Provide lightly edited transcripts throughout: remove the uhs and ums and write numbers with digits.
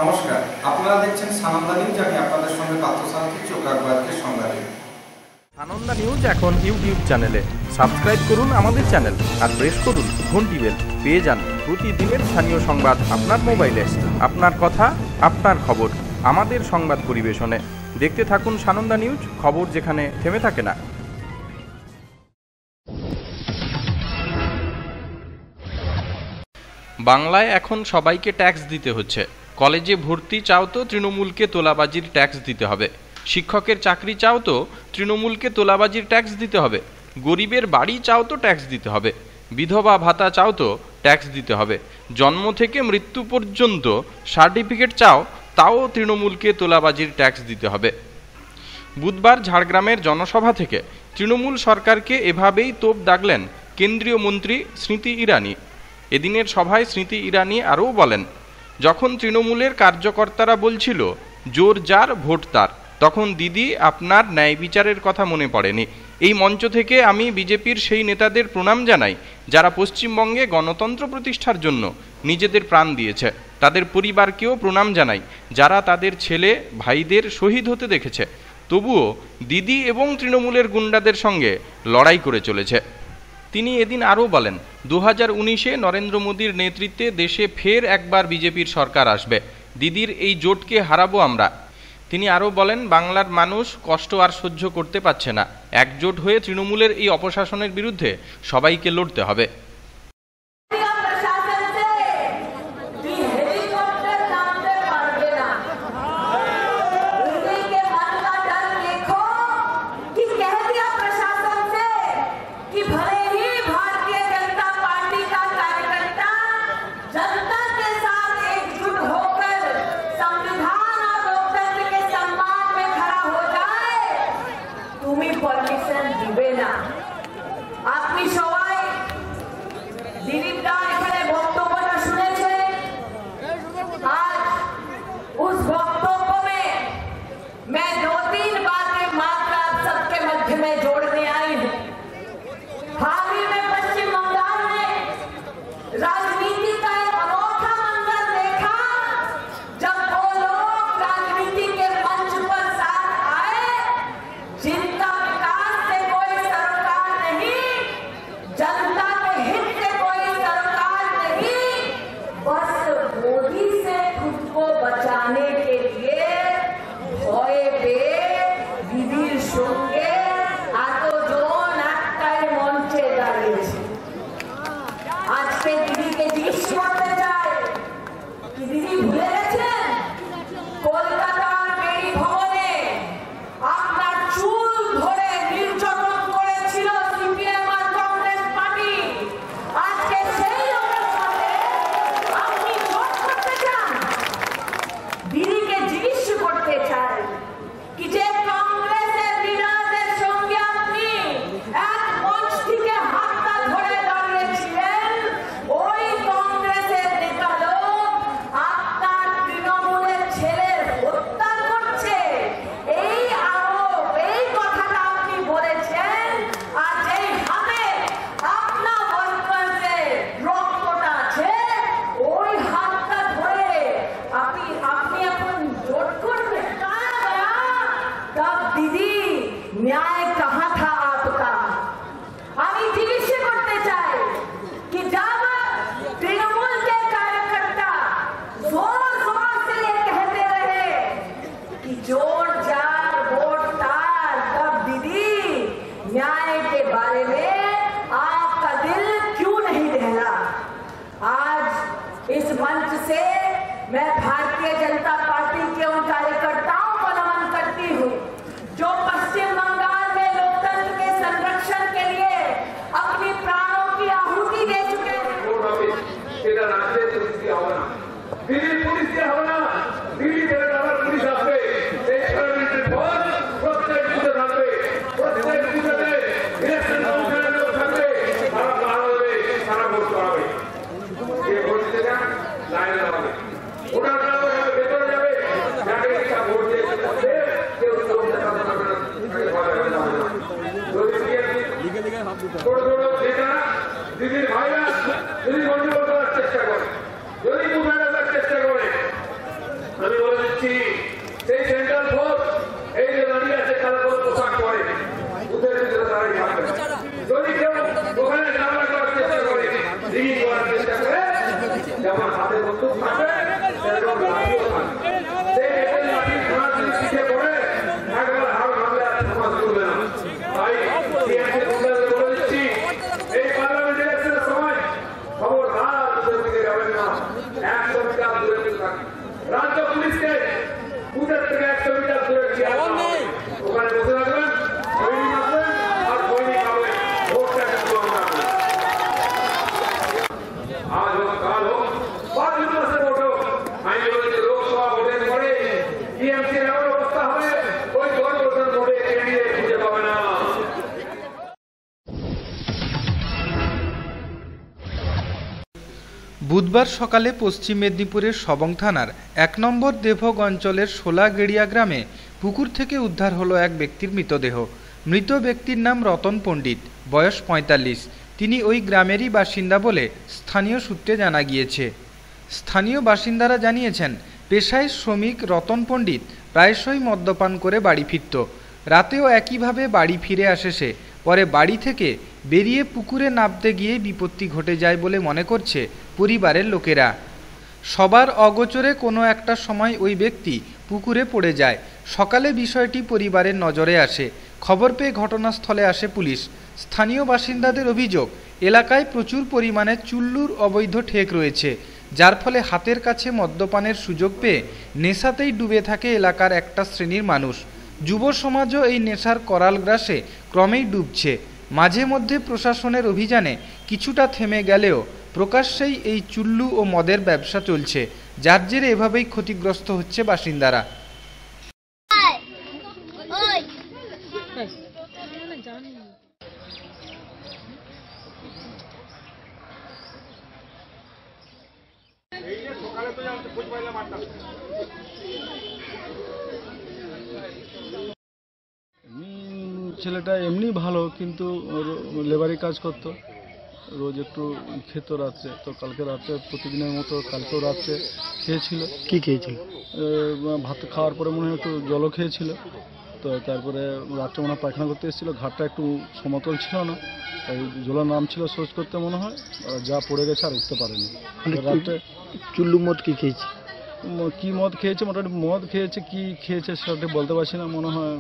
নমস্কার, আপনারা দেখছেন সানন্দা নিউজ। আমি আপনাদের সঙ্গে পার্থসারথী চোকাকবাদকে সংবাদে। সানন্দা নিউজ এখন ইউটিউব চ্যানেলে সাবস্ক্রাইব করুন আমাদের চ্যানেল আর প্রেস করুন ঘন্টি বেল। পেয়ে যান প্রতিদিনের স্থানীয় সংবাদ আপনার মোবাইলে। আপনার কথা, আপনার খবর, আমাদের সংবাদ পরিবেশনে দেখতে থাকুন সানন্দা নিউজ, খবর যেখানে থেমে থাকে না। বাংলায় এখন সবাইকে ট্যাক্স দিতে হচ্ছে। কলেজে ভর্তি চাও তো তৃণমূলকে তোলাবাজির ট্যাক্স দিতে হবে। শিক্ষকের চাকরি চাও তো তৃণমূলকে তোলাবাজির ট্যাক্স দিতে হবে। গরিবের বাড়ি চাও তো ট্যাক্স দিতে হবে। বিধবা ভাতা চাও তো ট্যাক্স দিতে হবে। জন্ম থেকে মৃত্যু পর্যন্ত সার্টিফিকেট চাও, তাও তৃণমূলকে তোলাবাজির ট্যাক্স দিতে হবে। বুধবার ঝাড়গ্রামের জনসভা থেকে তৃণমূল সরকারকে এভাবেই তোপ দাগলেন কেন্দ্রীয় মন্ত্রী স্মৃতি ইরানি। এদিনের সভায় স্মৃতি ইরানি আরও বলেন, যখন তৃণমূলের কার্যকর্তারা বলছিল জোর যার ভোট তার, তখন দিদি আপনার ন্যায় বিচারের কথা মনে পড়েনি। এই মঞ্চ থেকে আমি বিজেপির সেই নেতাদের প্রণাম জানাই যারা পশ্চিমবঙ্গে গণতন্ত্র প্রতিষ্ঠার জন্য নিজেদের প্রাণ দিয়েছে। তাদের পরিবারকেও প্রণাম জানাই যারা তাদের ছেলে ভাইদের শহীদ হতে দেখেছে, তবুও দিদি এবং তৃণমূলের গুন্ডাদের সঙ্গে লড়াই করে চলেছে। তিনি এদিন আরও বলেন, 2019-এ নরেন্দ্র মোদীর নেতৃত্বে দেশে ফের একবার বিজেপির সরকার আসবে। দিদির এই জোটকে হারাবো আমরা। তিনি আরও বলেন, বাংলার মানুষ কষ্ট আর সহ্য করতে পারছে না। একজোট হয়ে তৃণমূলের এই অপশাসনের বিরুদ্ধে সবাইকে লড়তে হবে। मैं भारतीय जनता पार्टी के उन कार्यकर्ताओं को नमन करती हूँ जो पश्चिम बंगाल में लोकतंत्र के संरक्षण के लिए अपनी प्राणों की आहुति दे चुके हैं। দিদির ভাইরা যদি গন্ডগোল করার চেষ্টা করে, যদি মুখে রাখার চেষ্টা করে, বুধবার সকালে পশ্চিম মেদিনীপুরের সবং থানার ১ নম্বর দেভোগ অঞ্চলের সোলাগেড়িয়া গ্রামে পুকুর থেকে উদ্ধার হলো এক ব্যক্তির মৃতদেহ। মৃত ব্যক্তির নাম রতন পণ্ডিত, বয়স ৪৫। তিনি ওই গ্রামেরই বাসিন্দা বলে স্থানীয় সূত্রে জানা গিয়েছে। স্থানীয় বাসিন্দারা জানিয়েছেন, পেশায় শ্রমিক রতন পণ্ডিত প্রায়শই মদ্যপান করে বাড়ি ফিরত। রাতেও একইভাবে বাড়ি ফিরে আসে সে। পরে বাড়ি থেকে বেরিয়ে পুকুরে নামতে গিয়ে বিপত্তি ঘটে যায় বলে মনে করছে পরিবারের লোকেরা। সবার অগোচরে কোনো একটা সময় ওই ব্যক্তি পুকুরে পড়ে যায়। সকালে বিষয়টি পরিবারের নজরে আসে। খবর পেয়ে ঘটনাস্থলে আসে পুলিশ। স্থানীয় বাসিন্দাদের অভিযোগ, এলাকায় প্রচুর পরিমাণে চুল্লুর অবৈধ ঠেক রয়েছে, যার ফলে হাতের কাছে মদ্যপানের সুযোগ পেয়ে নেশাতেই ডুবে থাকে এলাকার একটা শ্রেণীর মানুষ। যুব সমাজও এই নেশার করাল গ্রাসে ক্রমেই ডুবছে। মাঝে মধ্যে প্রশাসনের অভিযানে কিছুটা থেমে গেলেও প্রকাশ্যেই এই চুল্লু ও মদের ব্যবসা চলছে, যার জেরে এভাবেই ক্ষতিগ্রস্ত হচ্ছে বাসিন্দারা। ছেলেটা এমনি ভালো, কিন্তু লেবারি কাজ করতো, রোজ একটু খেত রাত্রে। তো কালকে রাত্রে প্রতিদিনের মতো কালকেও রাত্রে খেয়েছিল। কি খেয়েছিল? ভাত খাওয়ার পরে মনে হয় একটু জলও খেয়েছিল। তো তারপরে রাত্রে মনে হয় পায়খানা করতে এসেছিলো, ঘাটটা একটু সমতল ছিল না, তাই জলের নাম ছিল শৌচ করতে মনে হয়, যা পড়ে গেছে আর উঠতে পারেনি। রাত্রে চুল্লু মদ কি খেয়েছে? কি মদ খেয়েছে, মোটামুটি মদ খেয়েছে, কি খেয়েছে সেটা বলতে পারছি না, মনে হয়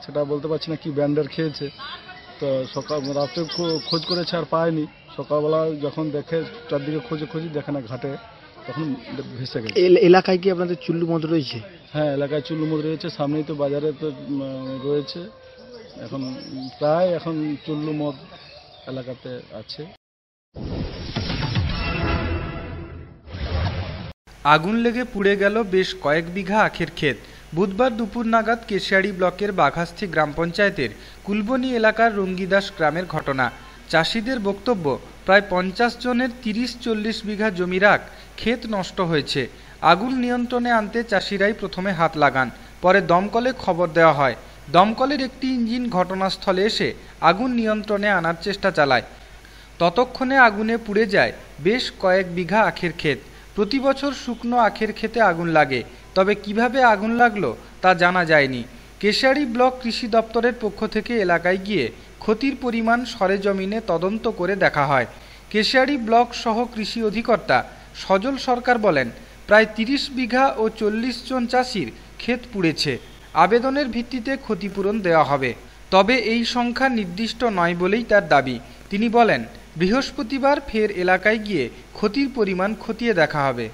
সেটা বলতে পারছি না কি ব্র্যান্ডের খেয়েছে। তো সকাল রাত্রে খোঁজ করেছে আর পায়নি। সকালবেলা যখন দেখে চারদিকে খুঁজি দেখে না ঘাটে, তখন ভেসে গেছে। এলাকায় কি আপনাদের চুল্লু মদ রয়েছে? হ্যাঁ, এলাকায় চুল্লু মদ রয়েছে, সামনেই তো বাজারে তো রয়েছে। এখন প্রায় চুল্লু মদ এলাকাতে আছে। আগুন লেগে পুড়ে গেল বেশ কয়েক বিঘা আখের ক্ষেত। বুধবার দুপুর নাগাদ কেশিয়াড়ি ব্লকের বাঘাস্থি গ্রাম পঞ্চায়েতের কুলবনি এলাকার রঙ্গিদাস গ্রামের ঘটনা। চাষিদের বক্তব্য, প্রায় 50 জনের 30-40 বিঘা জমির আখ ক্ষেত নষ্ট হয়েছে। আগুন নিয়ন্ত্রণে আনতে চাষিরাই প্রথমে হাত লাগান, পরে দমকলে খবর দেওয়া হয়। দমকলের একটি ইঞ্জিন ঘটনাস্থলে এসে আগুন নিয়ন্ত্রণে আনার চেষ্টা চালায়। ততক্ষণে আগুনে পুড়ে যায় বেশ কয়েক বিঘা আখের ক্ষেত। প্রতি বছর শুকনো আখের ক্ষেতে আগুন লাগে, তবে কিভাবে আগুন লাগলো তা জানা যায়নি। কেশিয়াড়ি ব্লক কৃষি দপ্তরের পক্ষ থেকে এলাকায় গিয়ে ক্ষতির পরিমাণ সরেজমিনে তদন্ত করে দেখা হয়। কেশিয়াড়ি ব্লক সহ কৃষি অধিকর্তা সজল সরকার বলেন, প্রায় 30 বিঘা ও 40 জন চাষির ক্ষেত পুড়েছে। আবেদনের ভিত্তিতে ক্ষতিপূরণ দেওয়া হবে, তবে এই সংখ্যা নির্দিষ্ট নয় বলেই তার দাবি। তিনি বলেন, বৃহস্পতিবার ফের এলাকায় গিয়ে ক্ষতির পরিমাণ খতিয়ে দেখা হবে।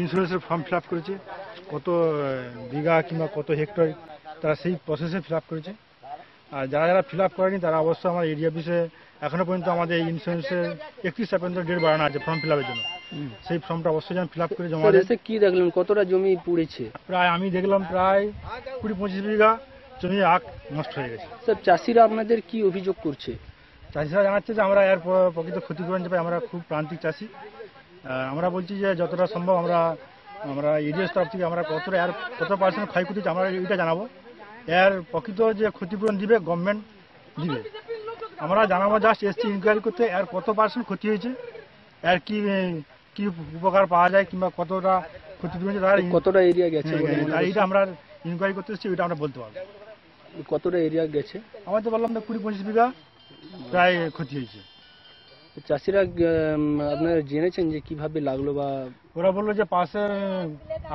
ইন্স্যুরেন্সের ফর্ম ফিল আপ করেছে, কত বিঘা কিংবা কত হেক্টর তারা সেই প্রসেসে ফিল আপ করেছে। আর যারা যারা ফিল আপ করেনি তারা অবশ্যই আমার এরিয়া অফিসে এখনো পর্যন্ত আমাদের ইন্স্যুরেন্সের 31 পর্যন্ত ডেট বাড়ানো আছে ফর্ম ফিল আপের জন্য। সেই ফর্মটা অবশ্যই যেন ফিল আপ করে জমা দেয়। কি দেখলেন, কতটা জমি পুড়েছে? প্রায় আমি দেখলাম প্রায় 20-25 বিঘা জমি আখ নষ্ট হয়ে গেছে। স্যার, চাষিরা আপনাদের কি অভিযোগ করছে? চাষিরা জানাচ্ছে যে আমরা এর প্রকৃত ক্ষতিপূরণ পাই, আমরা খুব প্রান্তিক চাষি। আমরা বলছি যে যতটা সম্ভব আমরা এরিয়া স্টাফ থেকে আমরা কত পার্সেন্ট ক্ষয়ক্ষতি হচ্ছে আমরা এটা জানাবো। এর প্রকৃত যে ক্ষতিপূরণ দিবে গভর্নমেন্ট দিবে। আমরা জানাবো জাস্ট এসছি ইনকোয়ারি করতে, এর কত পার্সেন্ট ক্ষতি হয়েছে, এর কি উপকার পাওয়া যায় কিংবা কতটা ক্ষতিপূরণ কতটা এরিয়া গেছে এইটা আমরা ইনকোয়ারি করতে এসেছি, ওইটা আমরা বলতে পারবো। কতটা এরিয়া গেছে? আমার তো বললাম 20-25 বিঘা প্রায় ক্ষতি হয়েছে। চাষিরা আপনারা জেনেছেন যে কিভাবে লাগলো? বা ওরা বললো যে পাশে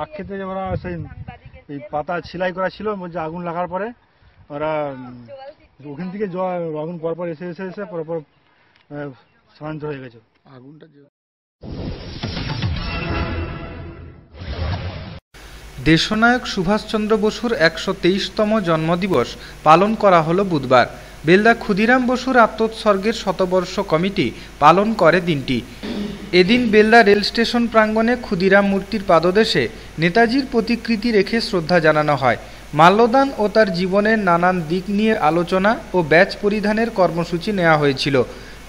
আখ খেতে ওরা সেই এই পাতা সেলাই করা ছিল, বলছে আগুন লাগার পরে ওরা ওখান থেকে আগুন পরপর এসে পরপর স্থানান্তর হয়ে গেছে আগুনটা। দেশনায়ক সুভাষচন্দ্র বসুর ১২৩তম জন্মদিবস পালন করা হলো বুধবার। বেলদা ক্ষুদিরাম বসুর আত্মোৎসর্গের শতবর্ষ কমিটি পালন করে দিনটি। এদিন বেলদা রেল স্টেশন প্রাঙ্গণে ক্ষুদিরাম মূর্তির পাদদেশে নেতাজির প্রতিকৃতি রেখে শ্রদ্ধা জানানো হয়। মাল্যদান ও তার জীবনের নানান দিক নিয়ে আলোচনা ও ব্যাচ পরিধানের কর্মসূচি নেওয়া হয়েছিল।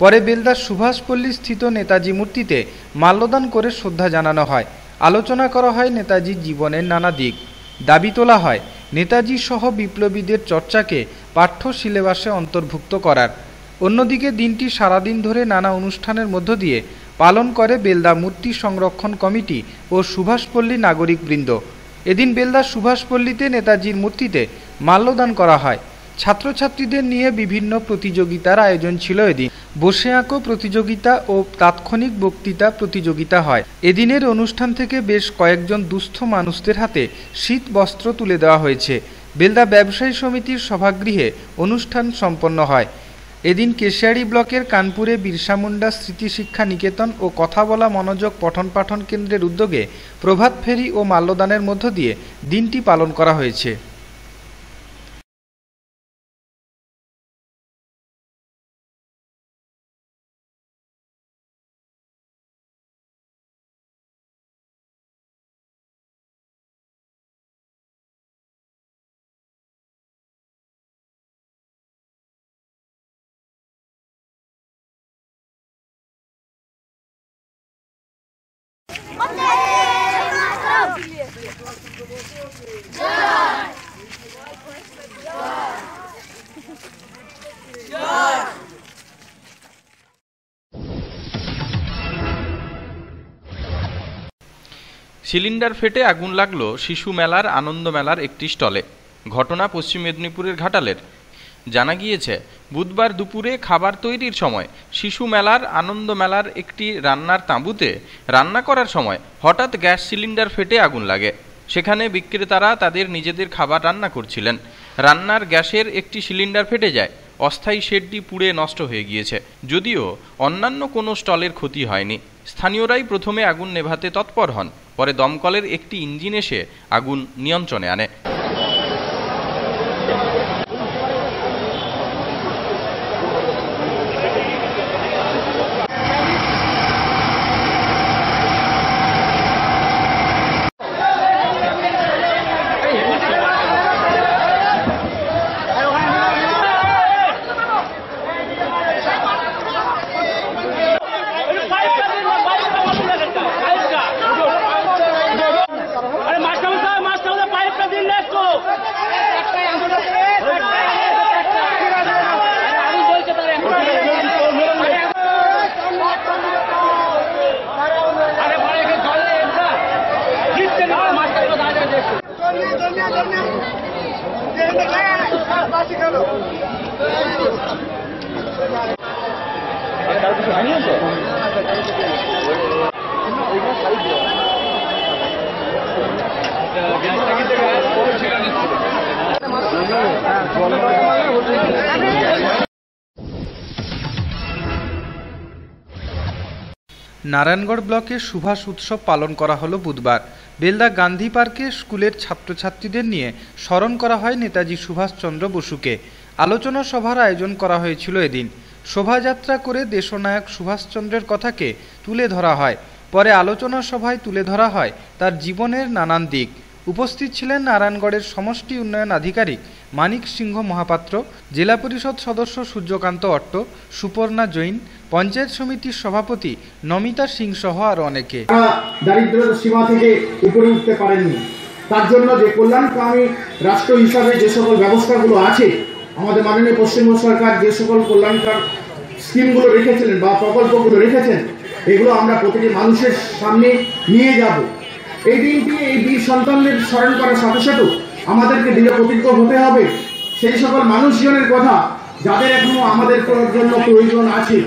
পরে বেলদার সুভাষপল্লী স্থিত নেতাজি মূর্তিতে মাল্যদান করে শ্রদ্ধা জানানো হয়। আলোচনা করা হয় নেতাজির জীবনের নানা দিক। দাবি তোলা হয় নেতাজি সহ বিপ্লবীদের চর্চাকে পাঠ্য সিলেবাসে অন্তর্ভুক্ত করার। অন্যদিকে দিনটি সারাদিন ধরে নানা অনুষ্ঠানের মধ্য দিয়ে পালন করে বেলদা মূর্তি সংরক্ষণ কমিটি ও সুভাষপল্লী নাগরিকবৃন্দ। এদিন বেলদার সুভাষপল্লীতে নেতাজির মূর্তিতে মাল্যদান করা হয়। ছাত্রছাত্রীদের নিয়ে বিভিন্ন প্রতিযোগিতার আয়োজন ছিল। এদিন বসে আঁকো প্রতিযোগিতা ও তাৎক্ষণিক বক্তৃতা প্রতিযোগিতা হয়। এদিনের অনুষ্ঠান থেকে বেশ কয়েকজন দুস্থ মানুষদের হাতে শীত বস্ত্র তুলে দেওয়া হয়েছে। বেলদা ব্যবসায়ী সমিতির সভাগৃহে অনুষ্ঠান সম্পন্ন হয়। এদিন কেশিয়াড়ি ব্লকের কানপুরে বিরসা মুন্ডা স্মৃতি শিক্ষা নিকেতন ও কথা বলা মনোযোগ পঠন পাঠন কেন্দ্রের উদ্যোগে প্রভাত ফেরি ও মাল্যদানের মধ্য দিয়ে দিনটি পালন করা হয়েছে। সিলিন্ডার ফেটে আগুন লাগলো শিশু মেলার আনন্দ মেলার একটি স্টলে। ঘটনা পশ্চিম মেদিনীপুরের ঘাটালের। জানা গিয়েছে বুধবার দুপুরে খাবার তৈরির সময় শিশু মেলার আনন্দ মেলার একটি রান্নার তাঁবুতে রান্না করার সময় হঠাৎ গ্যাস সিলিন্ডার ফেটে আগুন লাগে। সেখানে বিক্রেতারা তাদের নিজেদের খাবার রান্না করছিলেন। রান্নার গ্যাসের একটি সিলিন্ডার ফেটে যায়। অস্থায়ী শেডটি পুড়ে নষ্ট হয়ে গিয়েছে, যদিও অন্যান্য কোনো স্টলের ক্ষতি হয়নি। স্থানীয়রাই প্রথমে আগুন নেভাতে তৎপর হন। পরে দমকলের একটি ইঞ্জিন এসে আগুন নিয়ন্ত্রণে আনে। নারায়ণগড় ব্লকে সুভাষ উৎসব পালন করা হলো বুধবার। বেলদা গান্ধী পার্কে স্কুলের ছাত্রছাত্রীদের নিয়ে স্মরণ করা হয় নেতাজি সুভাষচন্দ্র বসুকে। আলোচনা সভার আয়োজন করা হয়েছিল। এদিন শোভাযাত্রা করে দেশনায়ক সুভাষচন্দ্রের কথাকে তুলে ধরা হয়। পরে আলোচনা সভায় তুলে ধরা হয় তার জীবনের নানান দিক। উপস্থিত ছিলেন নারায়ণগড়ের সমষ্টি উন্নয়ন আধিকারিক মানিক সিংহ মহাপাত্র, জেলা পরিষদ সদস্য সূর্যকান্ত অট্ট, সুপর্ণা জৈন, পঞ্চায়েত সমিতির সভাপতি নমিতা সিং সহ আরো অনেকে। দারিদ্র্যের সীমা থেকে উপরে উঠতে পারেননি, তার জন্য যে কল্যাণকামী রাষ্ট্র হিসাবে যে সকল ব্যবস্থাগুলো আছে, আমাদের মাননীয় পশ্চিমবঙ্গ সরকার যে সকল কল্যাণকার স্কিমগুলো রেখেছিলেন বা প্রকল্পগুলো রেখেছেন, এগুলো আমরা প্রতিটি মানুষের সামনে নিয়ে যাব। এই দিনটি এই বীর সন্তানদের স্মরণ করার সাথে সাথে আমাদেরকে দৃঢ় প্রতিজ্ঞ হতে হবে সেই সকল মানুষজনের কথা যাদের এখনো আমাদের জন্য প্রয়োজন আছে।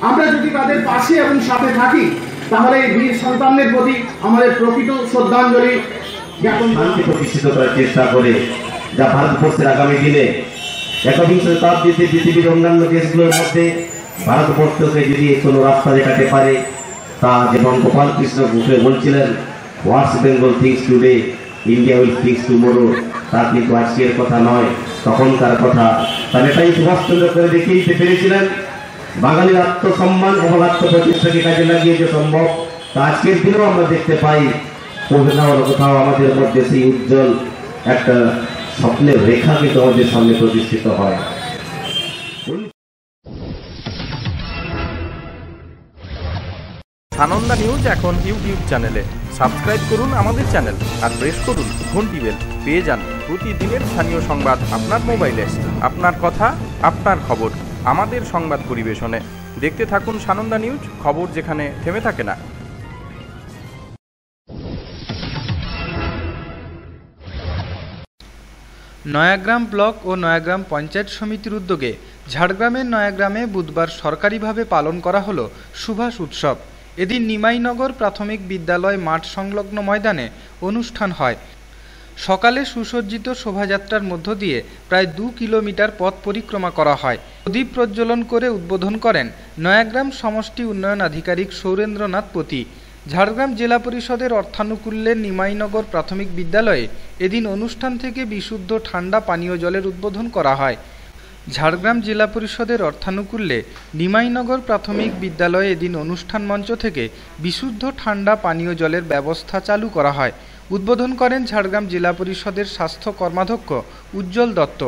আমরা যদি তাদের পাশে এবং সাথে থাকি, তাহলে এই বীর সন্তানদের প্রতি আমাদের প্রকৃত শ্রদ্ধাঞ্জলি শান্তি প্রতিষ্ঠিত করার চেষ্টা করে, যা ভারতবর্ষের আগামী দিনে একবিংশ শতাব্দীতে পৃথিবীর অন্যান্য দেশগুলোর মধ্যে ভারতবর্ষকে যদি কোনো রাস্তা দেখাতে পারে, তা যেমন গোপাল কৃষ্ণ গোখলে বলছিলেন, what's Bengal thinks today, India will thinks tomorrow, তা কিন্তু আজকের কথা নয়, তখনকার কথা। তা নেতাজি সুভাষচন্দ্র করে দেখিয়ে দিতে পেরেছিলেন বাঙালির আত্মসম্মান এবং আত্মপ্রতিষ্ঠাকে কাজে লাগিয়ে যে সম্ভব, তা আজকের দিনেও আমরা দেখতে পাই। কোথাও আমাদের মধ্যে সেই উজ্জ্বল একটা স্বপ্নের রেখা কিন্তু আমাদের সামনে প্রতিষ্ঠিত হয়। সানন্দা নিউজ এখন ইউটিউব চ্যানেলে। সাবস্ক্রাইব করুন আমাদের চ্যানেল আর প্রেস করুন ঘন্টি বেল। পেয়ে যান প্রতিদিনের স্থানীয় সংবাদ আপনার মোবাইলে। আপনার কথা, আপনার খবর, আমাদের সংবাদ পরিবেশনে। দেখতে থাকুন সানন্দা নিউজ, খবর যেখানে থেমে থাকে না। নয়াগ্রাম ব্লক ও নয়াগ্রাম পঞ্চায়েত সমিতির উদ্যোগে ঝাড়গ্রামের নয়াগ্রামে বুধবার সরকারিভাবে পালন করা হলো সুভাষ উৎসব। এদিন নিমাইনগর প্রাথমিক বিদ্যালয় মাঠ সংলগ্ন ময়দানে অনুষ্ঠান হয়। সকালে সুসজ্জিত শোভাযাত্রার মধ্য দিয়ে প্রায় 2 কিলোমিটার পথ পরিক্রমা করা হয়। প্রদীপ প্রজ্বলন করে উদ্বোধন করেন নয়াগ্রাম সমষ্টি উন্নয়ন আধিকারিক সৌরেন্দ্রনাথ পতি। ঝাড়গ্রাম জেলা পরিষদের অর্থানুকূল্যে নিমাইনগর প্রাথমিক বিদ্যালয়ে এদিন অনুষ্ঠান থেকে বিশুদ্ধ ঠান্ডা পানীয় জলের উদ্বোধন করা হয়। ঝাড়গ্রাম জেলা পরিষদের অর্থানুকূল্যে নিমাইনগর প্রাথমিক বিদ্যালয়ে এদিন অনুষ্ঠান মঞ্চ থেকে বিশুদ্ধ ঠান্ডা পানীয় জলের ব্যবস্থা চালু করা হয়। উদ্বোধন করেন ঝাড়গ্রাম জেলা পরিষদের স্বাস্থ্য কর্মাধ্যক্ষ উজ্জ্বল দত্ত।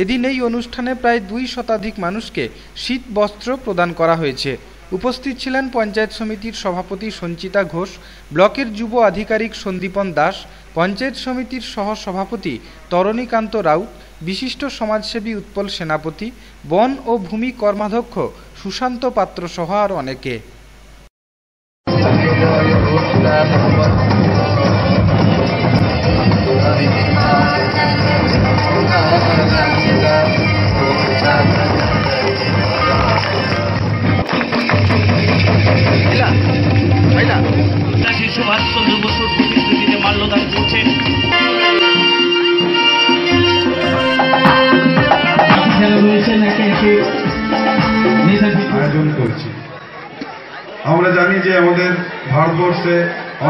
এদিন এই অনুষ্ঠানে প্রায় 2 শতাধিক মানুষকে শীত বস্ত্র প্রদান করা হয়েছে। উপস্থিত ছিলেন পঞ্চায়েত সমিতির সভাপতি সঞ্চিতা ঘোষ, ব্লকের যুব আধিকারিক সন্দীপন দাস, পঞ্চায়েত সমিতির সহ সভাপতি তরণীকান্ত রাউত, বিশিষ্ট সমাজসেবী উৎপল সেনাপতি, বন ও ভূমি কর্মাধ্যক্ষ সুশান্ত পাত্র সহ আরও অনেকে। সুভাষচন্দ্র বসুর প্রতিশ্রুতিতে মাল্যদান করছেন। আয়োজন করছি। আমরা জানি যে আমাদের ভারতবর্ষে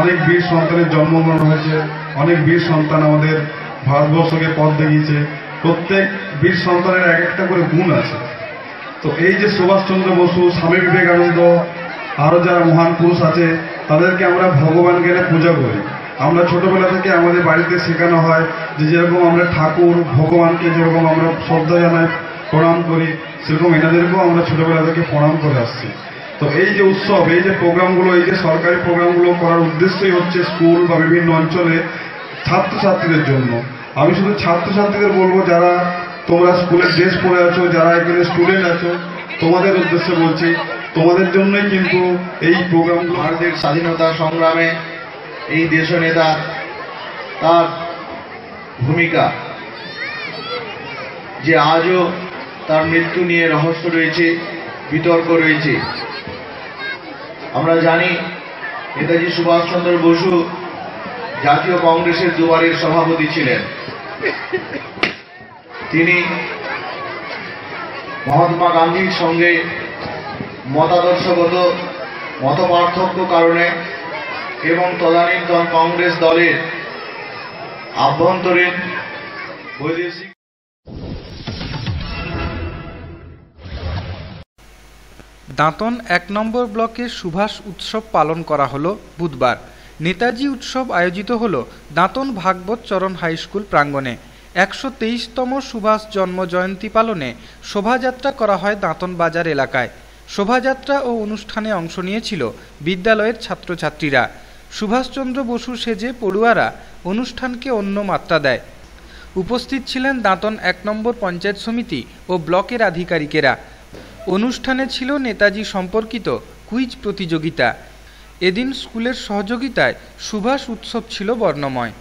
অনেক বীর সন্তানের জন্মগ্রহণ হয়েছে, অনেক বীর সন্তান আমাদের ভারতবর্ষকে পথ দেখিয়েছে। প্রত্যেক বীর সন্তানের এক একটা করে গুণ আছে। তো এই যে সুভাষচন্দ্র বসু, স্বামী বিবেকানন্দ, আরো যারা মহান পুরুষ আছে, তাদেরকে আমরা ভগবান জ্ঞানে পূজা করি। আমরা ছোটবেলা থেকে আমাদের বাড়িতে শেখানো হয় যে যেরকম আমরা ঠাকুর ভগবানকে যেরকম আমরা শ্রদ্ধা জানাই, প্রণাম করি, সেরকম এনাদেরকেও আমরা ছোটবেলা থেকে প্রণাম করে আসছি। তো এই যে উৎসব, এই যে প্রোগ্রামগুলো, এই যে সরকারি প্রোগ্রামগুলো করার উদ্দেশ্যই হচ্ছে স্কুল বা বিভিন্ন অঞ্চলে ছাত্রছাত্রীদের জন্য। আমি শুধু ছাত্রছাত্রীদের বলবো, যারা তোমরা স্কুলের ড্রেস পরে আছো, যারা এখানে স্টুডেন্ট আছো, তোমাদের উদ্দেশ্যে বলছি, তোমাদের জন্যই কিন্তু এই প্রোগ্রামগুলো। ভারতের স্বাধীনতা সংগ্রামে এই দেশনেতা তার ভূমিকা, যে আজও তার মৃত্যু নিয়ে রহস্য রয়েছে, বিতর্ক রয়েছে। আমরা জানি নেতাজি সুভাষচন্দ্র বসু জাতীয় কংগ্রেসের দুবারের সভাপতি ছিলেন। তিনি মহাত্মা গান্ধীর সঙ্গে মতাদর্শগত মতপার্থক্য কারণে এবং তদানীন্তন কংগ্রেস দলের আভ্যন্তরীণ বৈদেশিক। দাঁতন 1 নম্বর ব্লকে সুভাষ উৎসব পালন করা হলো বুধবার। নেতাজি উৎসব আয়োজিত হলো দাঁতন ভাগবত চরণ হাই স্কুল প্রাঙ্গণে। 123তম সুভাষ জন্ম জয়ন্তী পালনে শোভাযাত্রা করা হয় দাঁতন বাজার এলাকায়। শোভাযাত্রা ও অনুষ্ঠানে অংশ নিয়েছিল বিদ্যালয়ের ছাত্রছাত্রীরা। সুভাষচন্দ্র বসু সেজে পড়ুয়ারা অনুষ্ঠানকে অন্য মাত্রা দেয়। উপস্থিত ছিলেন দাঁতন 1 নম্বর পঞ্চায়েত সমিতি ও ব্লকের আধিকারিকেরা। অনুষ্ঠানে ছিল নেতাজি সম্পর্কিত কুইজ প্রতিযোগিতা। এদিন স্কুলের সহযোগিতায় সুভাষ উৎসব ছিল বর্ণময়।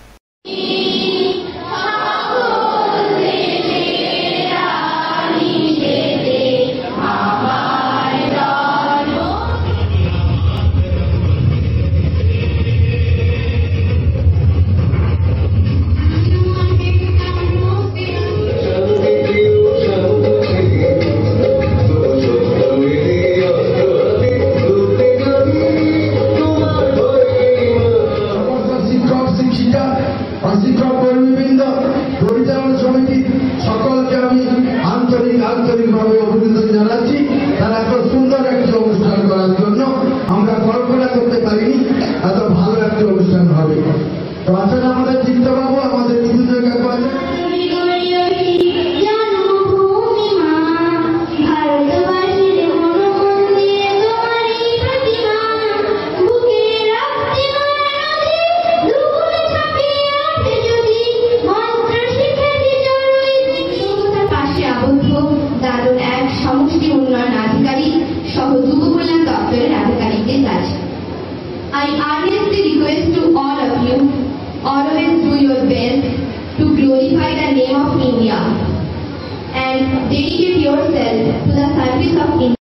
request to all of you, always do your best to glorify the name of India and dedicate yourself to the service of India.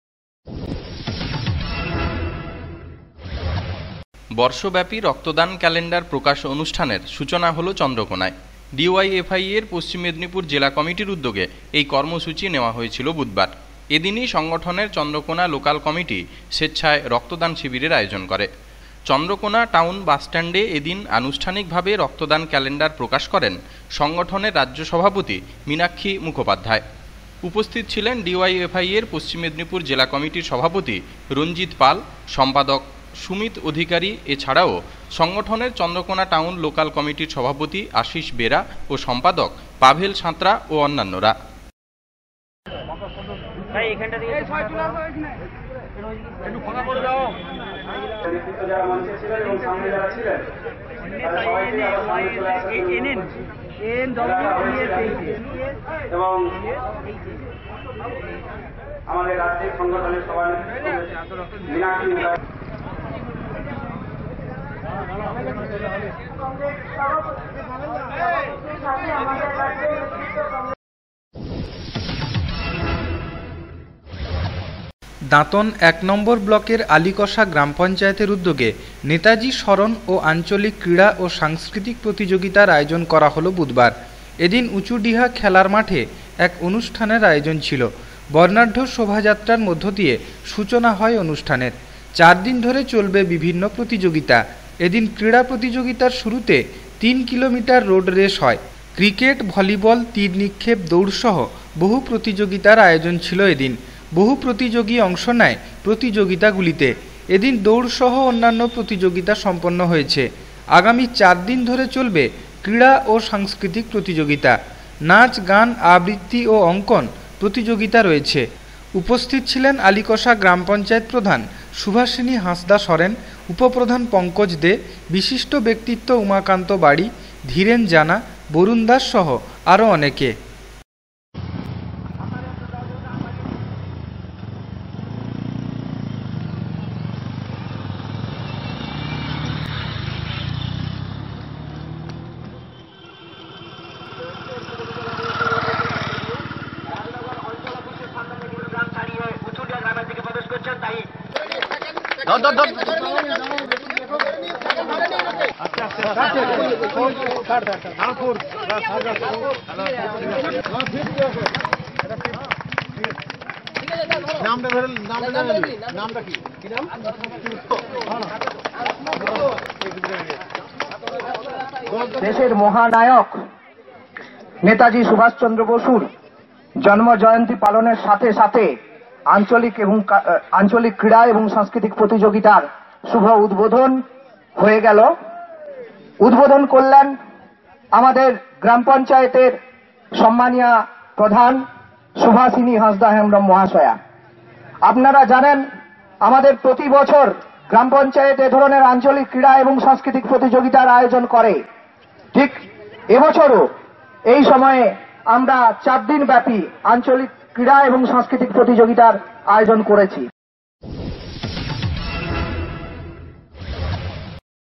বর্ষব্যাপী রক্তদান ক্যালেন্ডার প্রকাশ অনুষ্ঠানের সূচনা হলো চন্দ্রকোনায়। ডিওয়াইএফআই এর পশ্চিম মেদিনীপুর জেলা কমিটির উদ্যোগে এই কর্মসূচি নেওয়া হয়েছিল বুধবার। এদিনই সংগঠনের চন্দ্রকোনা লোকাল কমিটি স্বেচ্ছায় রক্তদান শিবিরের আয়োজন করে। চন্দ্রকোনা টাউন বাসস্ট্যান্ডে এদিন আনুষ্ঠানিকভাবে রক্তদান ক্যালেন্ডার প্রকাশ করেন সংগঠনের রাজ্য সভাপতি মীনাক্ষী মুখোপাধ্যায়। উপস্থিত ছিলেন ডিওয়াইএফআই এর পশ্চিম মেদিনীপুর জেলা কমিটির সভাপতি রঞ্জিত পাল, সম্পাদক সুমিত অধিকারী, এছাড়াও সংগঠনের চন্দ্রকোনা টাউন লোকাল কমিটির সভাপতি আশিস বেরা ও সম্পাদক পাভেল সাঁতরা ও অন্যান্যরা। আমাদের রাজ্যিক সংগঠনের সভাপতি দাঁতন ১ নম্বর ব্লকের আলীকষা গ্রাম পঞ্চায়েতের উদ্যোগে নেতাজি স্মরণ ও আঞ্চলিক ক্রীড়া ও সাংস্কৃতিক প্রতিযোগিতার আয়োজন করা হলো বুধবার। এদিন উঁচুডিহা খেলার মাঠে এক অনুষ্ঠানের আয়োজন ছিল। বর্ণাঢ্য শোভাযাত্রার মধ্য দিয়ে সূচনা হয় অনুষ্ঠানের। 4 দিন ধরে চলবে বিভিন্ন প্রতিযোগিতা। এদিন ক্রীড়া প্রতিযোগিতার শুরুতে 3 কিলোমিটার রোড রেস হয়। ক্রিকেট, ভলিবল, তীর নিক্ষেপ, দৌড়সহ বহু প্রতিযোগিতার আয়োজন ছিল এদিন। বহু প্রতিযোগী অংশ নেয় প্রতিযোগিতাগুলিতে। এদিন দৌড়সহ অন্যান্য প্রতিযোগিতা সম্পন্ন হয়েছে। আগামী 4 দিন ধরে চলবে ক্রীড়া ও সাংস্কৃতিক প্রতিযোগিতা। নাচ, গান, আবৃত্তি ও অঙ্কন প্রতিযোগিতা রয়েছে। উপস্থিত ছিলেন আলীকষা গ্রাম পঞ্চায়েত প্রধান সুভাষিনী হাঁসদা সরেন, উপপ্রধান পঙ্কজ দে, বিশিষ্ট ব্যক্তিত্ব উমাকান্ত বাড়ি, ধীরেন জানা, বরুণ দাস সহ আরও অনেকে। দেশের মহানায়ক নেতাজি সুভাষচন্দ্র বসুর জন্ম জয়ন্তী পালনের সাথে সাথে আঞ্চলিক ক্রীড়া এবং সাংস্কৃতিক প্রতিযোগিতার শুভ উদ্বোধন হয়ে গেল। উদ্বোধন করলেন আমাদের গ্রাম পঞ্চায়েতের সম্মানীয় প্রধান সুভাষিনী হাঁসদা হেমব্রম মহাশয়া। আপনারা জানেন আমাদের প্রতি বছর গ্রাম পঞ্চায়েত এ ধরনের আঞ্চলিক ক্রীড়া এবং সাংস্কৃতিক প্রতিযোগিতার আয়োজন করে। ঠিক এবছরও এই সময়ে আমরা 4 দিন ব্যাপী আঞ্চলিক ক্রীড়া এবং সাংস্কৃতিক প্রতিযোগিতার আয়োজন করেছি।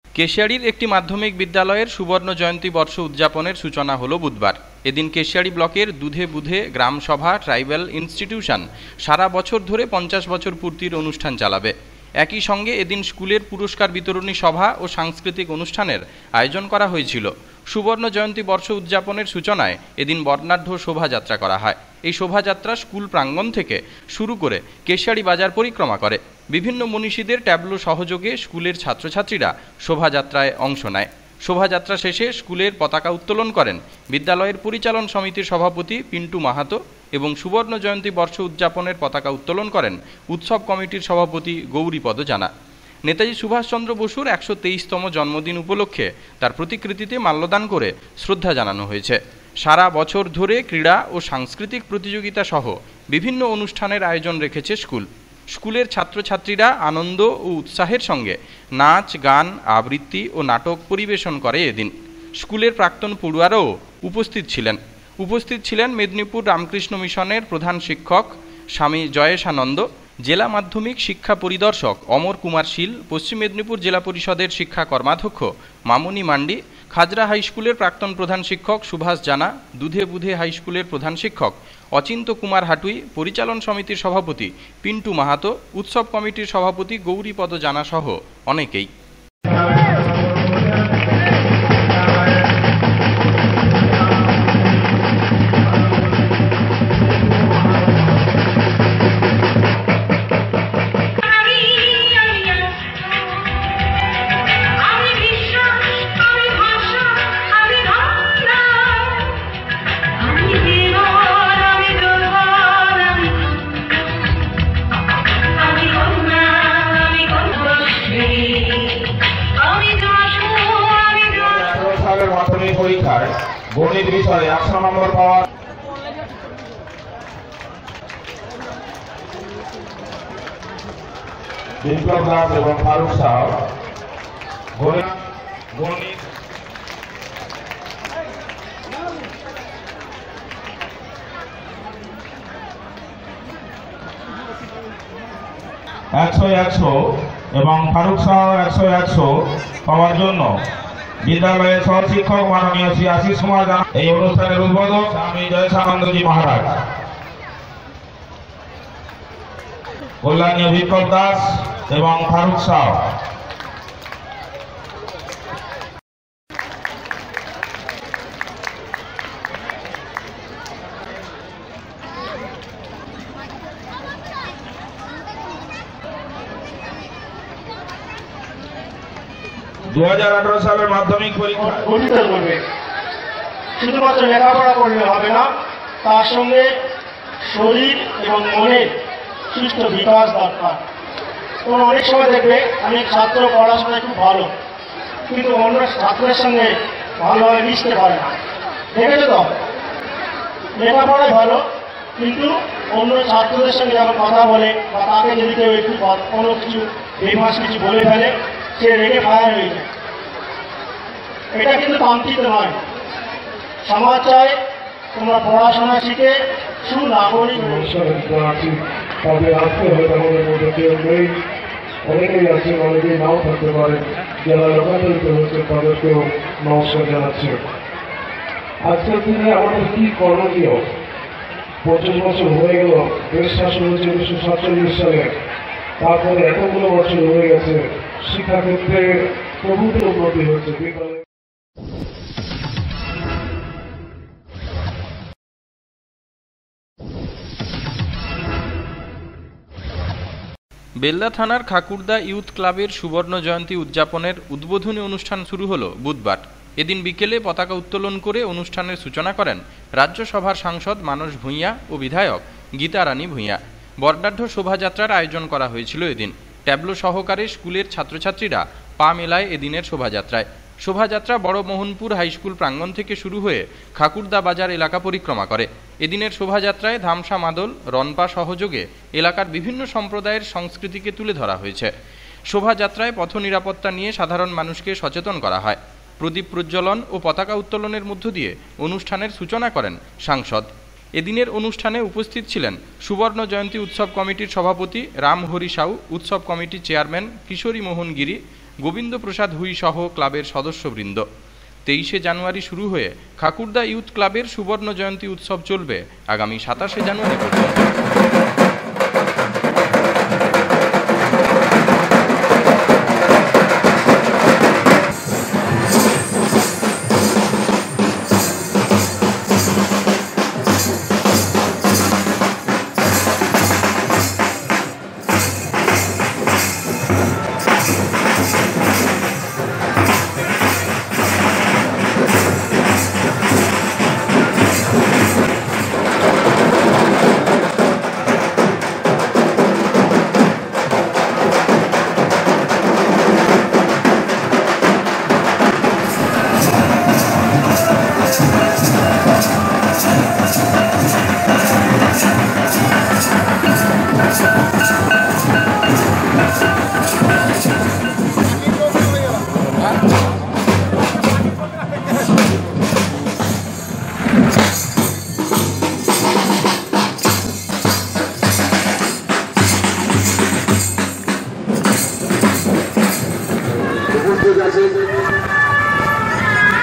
কেশিয়াড়ির একটি মাধ্যমিক বিদ্যালয়ের সুবর্ণ জয়ন্তী বর্ষ উদযাপনের সূচনা হলো বুধবার। এদিন কেশিয়াড়ি ব্লকের দুধে বুধে গ্রাম সভা ট্রাইবাল ইনস্টিটিউশন সারা বছর ধরে 50 বছর পূর্তির অনুষ্ঠান চালাবে। একই সঙ্গে এদিন স্কুলের পুরস্কার বিতরণী সভা ও সাংস্কৃতিক অনুষ্ঠানের আয়োজন করা হয়েছিল। সুবর্ণ জয়ন্তী বর্ষ উদযাপনের সূচনায় এদিন বর্ণাঢ্য শোভাযাত্রা করা হয়। এই শোভাযাত্রা স্কুল প্রাঙ্গণ থেকে শুরু করে কেশিয়াড়ি বাজার পরিক্রমা করে। বিভিন্ন মনীষীদের ট্যাবলো সহযোগে স্কুলের ছাত্রছাত্রীরা শোভাযাত্রায় অংশ নেয়। শোভাযাত্রা শেষে স্কুলের পতাকা উত্তোলন করেন বিদ্যালয়ের পরিচালন সমিতির সভাপতি পিন্টু মাহাতো এবং সুবর্ণ জয়ন্তী বর্ষ উদযাপনের পতাকা উত্তোলন করেন উৎসব কমিটির সভাপতি গৌরীপদ জানা। নেতাজি সুভাষচন্দ্র বসুর 123তম জন্মদিন উপলক্ষে তার প্রতিকৃতিতে মাল্যদান করে শ্রদ্ধা জানানো হয়েছে। সারা বছর ধরে ক্রীড়া ও সাংস্কৃতিক প্রতিযোগিতা সহ বিভিন্ন অনুষ্ঠানের আয়োজন রেখেছে স্কুল। স্কুলের ছাত্রছাত্রীরা আনন্দ ও উৎসাহের সঙ্গে নাচ, গান, আবৃত্তি ও নাটক পরিবেশন করে এদিন। স্কুলের প্রাক্তন পড়ুয়ারাও উপস্থিত ছিলেন মেদিনীপুর রামকৃষ্ণ মিশনের প্রধান শিক্ষক স্বামী জয়েশানন্দ, জেলা মাধ্যমিক শিক্ষা পরিদর্শক অমর কুমার শীল, পশ্চিম মেদিনীপুর জেলা পরিষদের শিক্ষা কর্মাধ্যক্ষ মামনি মান্ডি, খাজরা হাই স্কুলের প্রাক্তন প্রধান শিক্ষক সুভাষ জানা, দুধে বুধে হাই স্কুলের প্রধান শিক্ষক অচিন্ত কুমার হাটুই, পরিচালন সমিতির সভাপতি পিন্টু মাহাতো, উৎসব কমিটির সভাপতি গৌরীপদ জানা সহ অনেকেই। মাধ্যমিক পরীক্ষায় গণিত বিষয়ে 100 নম্বর পাওয়া বিপ্লব দাস এবং ফারুক শাহ গণিত 100 এবং ফারুক শাহ 100 পাওয়ার জন্য বিদ্যালয়ের সহশিক্ষক মাননীয় শ্রী আশিস কুমার জানা এই অনুষ্ঠানের উদ্বোধক স্বামী জয়সানন্দজি মহারাজ, কল্যাণী বিপ্লব দাস এবং ফারুক শাহ। সালের মাধ্যমিক পরীক্ষা গঠিত করবে। শুধুমাত্র লেখাপড়া করলে হবে না, তার সঙ্গে শরীর এবং মনের সুস্থ বিকাশ দরকার। তোমরা অনেক সময় দেখবে অনেক ছাত্র পড়াশোনায় খুব ভালো, কিন্তু অন্য ছাত্রের সঙ্গে ভালোভাবে মিশতে পারে না। দেখেছো তো, লেখাপড়ায় ভালো, কিন্তু অন্য ছাত্রদের সঙ্গে যখন কথা বলে বা তাকে যদি কেউ একটু কোনো কিছু বেমাস কিছু বলে ফেলে, সে রেগে ফায়ার হয়ে যায়। এটা কিন্তু তান্ত্রিক নয়। সমাজ চায় তোমরা পড়াশোনা শিখে সুনাগরিক তবে আজকে হয়তো আমাদের মধ্যে কেউ নেই, অনেকেই আছে, অনেকেই নাও থাকতে পারে, যারা লোকান্তরিত হচ্ছে তাদেরকেও নমস্কার জানাচ্ছে। আজকের দিনে আমাদের কি করণীয়? 25 বছর হয়ে গেল, দেশ শাসন হয়েছে 1947 সালে, তারপরে এতগুলো বছর হয়ে গেছে, শিক্ষাক্ষেত্রে প্রভূত উন্নতি হচ্ছে। বেলদা থানার খাকুরদা ইউথ ক্লাবের সুবর্ণ জয়ন্তী উদযাপনের উদ্বোধনী অনুষ্ঠান শুরু হলো বুধবার। এদিন বিকেলে পতাকা উত্তোলন করে অনুষ্ঠানের সূচনা করেন রাজ্যসভার সাংসদ মানস ভূঁইয়া ও বিধায়ক গীতা রানী ভূঁইয়া। বর্ণাঢ্য শোভাযাত্রার আয়োজন করা হয়েছিল এদিন। ট্যাবলো সহকারে স্কুলের ছাত্রছাত্রীরা পা মেলায় এদিনের শোভাযাত্রায়। শোভাযাত্রা বড় মোহনপুর হাইস্কুল প্রাঙ্গণ থেকে শুরু হয়ে খাকুরদা বাজার এলাকা পরিক্রমা করে। এদিনের শোভাযাত্রায় ধামসা মাদল, রনপা সহযোগে এলাকার বিভিন্ন সম্প্রদায়ের সংস্কৃতিকে তুলে ধরা হয়েছে। শোভাযাত্রায় পথ নিরাপত্তা নিয়ে সাধারণ মানুষকে সচেতন করা হয়। প্রদীপ প্রজ্বলন ও পতাকা উত্তোলনের মধ্য দিয়ে অনুষ্ঠানের সূচনা করেন সাংসদ। এদিনের অনুষ্ঠানে উপস্থিত ছিলেন সুবর্ণ জয়ন্তী উৎসব কমিটির সভাপতি রামহরি সাউ, উৎসব কমিটির চেয়ারম্যান কিশোরী মোহন গিরি, গোবিন্দ প্রসাদ হুই সহ ক্লাবের সদস্যবৃন্দ। 23শে জানুয়ারি শুরু হয়ে খাকুরদা ইউথ ক্লাবের সুবর্ণ জয়ন্তী উৎসব চলবে আগামী 27শে জানুয়ারি পর্যন্ত।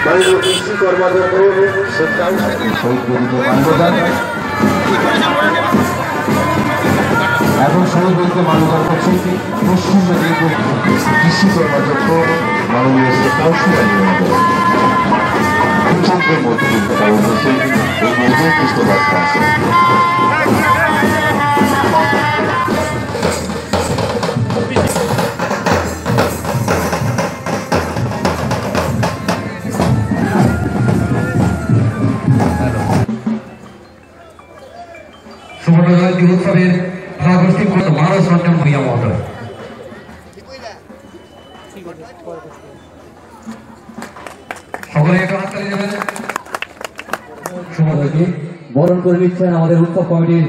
মাননীয় কৃষি কর্মাধ্যক্ষ শহীদ বেদিতে মাল্যদান এখন শহীদ বেদিতে মাল্যদান করছেন পশ্চিম মেদিনীপুর কৃষি কর্মাধ্যক্ষ মাননীয় চন্দ্রের মধ্যে পুস্তক আছে। সুবর্ণ জয়ন্তী উৎসবের সভাপতি মানস রঞ্জন ভূঁইয়া মহোদয়। সকলে একটা হাততালি দেবেন। সুবর্ণকে বরণ করে নিচ্ছেন আমাদের উৎসব কমিটির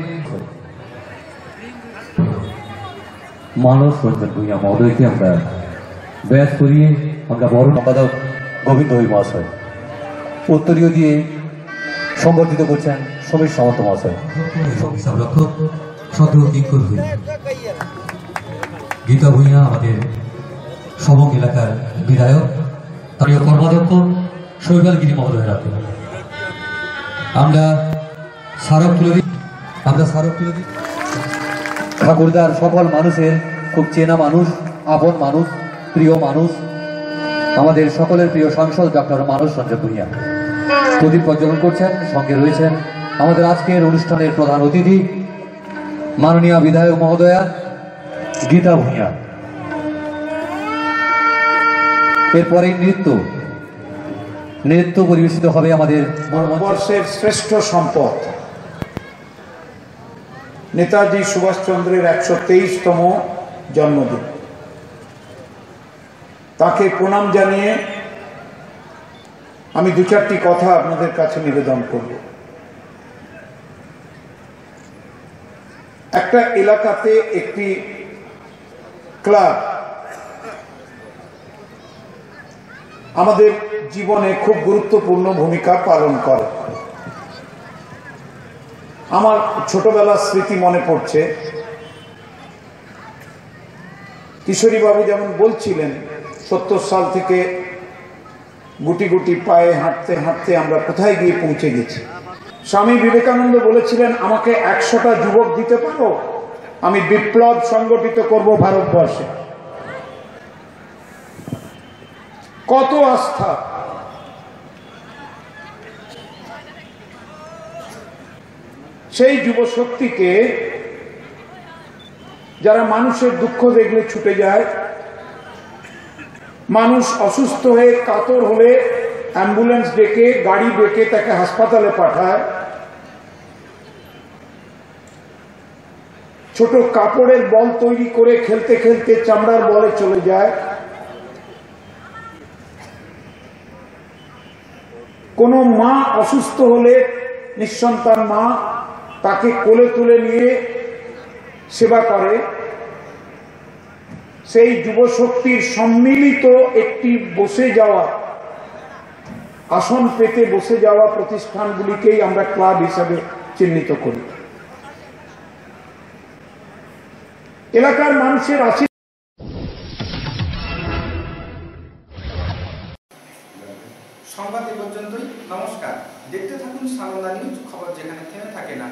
মানস রঞ্জন ভূঁইয়া মহোদয়কে আমরা ব্যাস করিয়ে আমরা বরণ সম্পাদক গোবিন্দ হরি মহাশয় উত্তরীয় দিয়ে সংগঠিত করছেন সমীর সামন্ত মহাশয়। হিসাব রক্ষক সতেরো কিঙ্কর ভূঁইয়া, গীতা ভূঁইয়া আমাদের সবং এলাকার বিধায়ক, স্থানীয় কর্মাধ্যক্ষ শৈবাল গিরি মহোদয়ের হাতে আমরা স্মারক তুলে দিই। ঠাকুরদার সকল মানুষের খুব চেনা মানুষ, আপন মানুষ, প্রিয় মানুষ, আমাদের সকলের প্রিয় সাংসদ ডক্টর মানস রঞ্জন ভূঁইয়া প্রদীপ প্রজ্বলন করছেন। সঙ্গে রয়েছেন আমাদের আজকের অনুষ্ঠানের প্রধান অতিথি মাননীয় বিধায়ক মহোদয়া গীতা ভূঁইয়া। এরপরে নৃত্য পরিবেশিত হবে আমাদের ভারতবর্ষের শ্রেষ্ঠ সম্পদ নেতাজি সুভাষচন্দ্রের 123তম জন্মদিন। তাকে প্রণাম জানিয়ে আমি দু চারটি কথা আপনাদের কাছে নিবেদন করব। একটা এলাকাতে একটি ক্লাব আমাদের জীবনে খুব গুরুত্বপূর্ণ ভূমিকা পালন করে। আমার ছোটবেলার স্মৃতি মনে পড়ছে। কিশোরী বাবু যেমন বলছিলেন 70 সাল থেকে গুটি গুটি পায়ে হাঁটতে হাঁটতে আমরা কোথায় গিয়ে পৌঁছে গেছি। স্বামী বিবেকানন্দ বলেছিলেন, আমাকে 100টা যুবক দিতে পারো, আমি বিপ্লব সংগঠিত করব ভারতবর্ষে। কত আস্থা! সেই যুব শক্তিকে যারা মানুষের দুঃখ দেখলে ছুটে যায়, মানুষ অসুস্থ হয়ে কাতর হলে অ্যাম্বুলেন্স ডেকে গাড়ি ডেকে তাকে হাসপাতালে পাঠায়, ছোট কাপড়ের বল তৈরি করে খেলতে খেলতে চামড়ার বলে চলে যায়, কোনো মা অসুস্থ হলে নিঃসন্তান মা তাকে কোলে তুলে নিয়ে সেবা করে, সেই যুবশক্তির সম্মিলিত একটি বসে যাওয়া, আসন পেতে বসে যাওয়া প্রতিষ্ঠানগুলিকেই আমরা ক্লাব হিসাবে চিহ্নিত করি। এলাকার মানুষের সংবাদ এ পর্যন্তই। নমস্কার। দেখতে থাকুন সানন্দা নিউজ, খবর যেখানে থেমে থাকে না।